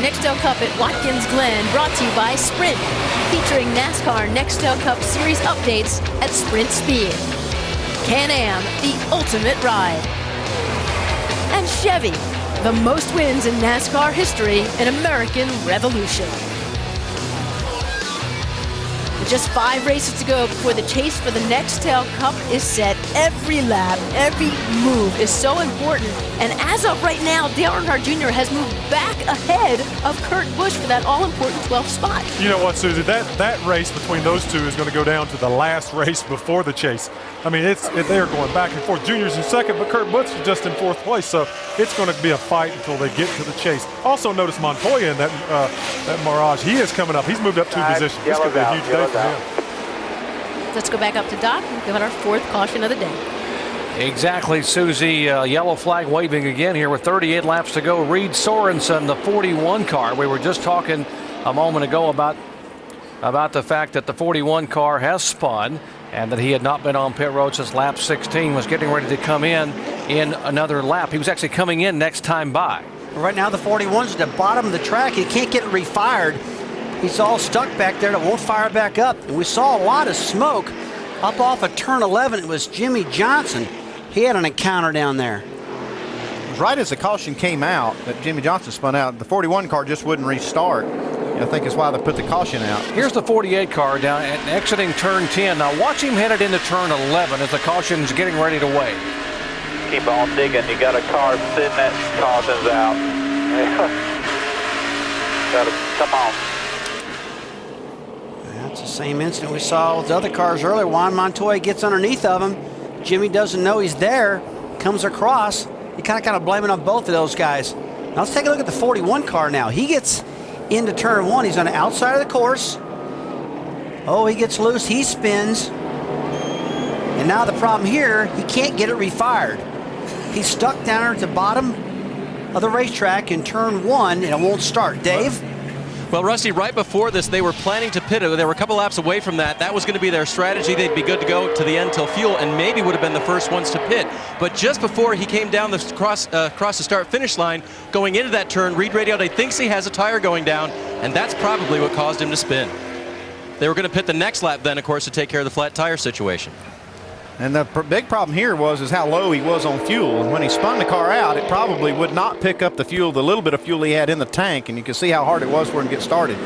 Nextel Cup at Watkins, Glen, brought to you by Sprint, featuring NASCAR Nextel Cup Series updates at Sprint Speed. Can-Am, the ultimate ride. And Chevy, the most wins in NASCAR history in American Revolution. With just 5 races to go before the chase for the Nextel Cup is set. Every lap, every move is so important. And as of right now, Dale Earnhardt Jr. has moved back ahead of Kurt Busch for that all-important 12th spot. You know what, Susie? That race between those two is going to go down to the last race before the chase. I mean, they're going back and forth. Junior's in second, but Kurt Busch is just in 4th place. So it's going to be a fight until they get to the chase. Also notice Montoya in that Mirage. He is coming up. He's moved up 2 positions. This could be a huge day for him. Let's go back up to Doc and give it our 4th caution of the day. Exactly, Susie. Yellow flag waving again here with 38 laps to go. Reed Sorenson, the 41 car. We were just talking a moment ago about the fact that the 41 car has spun and that he had not been on pit road since lap 16, was getting ready to come in another lap. He was actually coming in next time by. Right now the 41's at the bottom of the track. He can't get it refired. He's all stuck back there. It won't fire back up. And we saw a lot of smoke up off of turn 11. It was Jimmy Johnson. He had an encounter down there. It was right as the caution came out that Jimmy Johnson spun out. The 41 car just wouldn't restart. I think that's why they put the caution out. Here's the 48 car down and exiting turn 10. Now watch him headed into turn 11 as the caution's getting ready to wave. Keep on digging. You got a car sitting that caution's out. Come on. That's the same incident we saw with the other cars earlier. Juan Montoya gets underneath of him. Jimmy doesn't know he's there, comes across. You kind of blame it on both of those guys. Now let's take a look at the 41 car now. He gets into turn 1. He's on the outside of the course. Oh, he gets loose. He spins. And now the problem here, he can't get it refired. He's stuck down there at the bottom of the racetrack in turn 1, and it won't start. Dave? Well, Rusty, right before this, they were planning to pit it. They were a couple laps away from that. That was going to be their strategy. They'd be good to go to the end till fuel, and maybe would have been the first ones to pit. But just before he came down the cross the start-finish line, going into that turn, Reed radioed he thinks he has a tire going down, and that's probably what caused him to spin. They were going to pit the next lap then, of course, to take care of the flat tire situation. And the big problem here is how low he was on fuel. And when he spun the car out, it probably would not pick up the little bit of fuel he had in the tank. And you can see how hard it was for him to get started.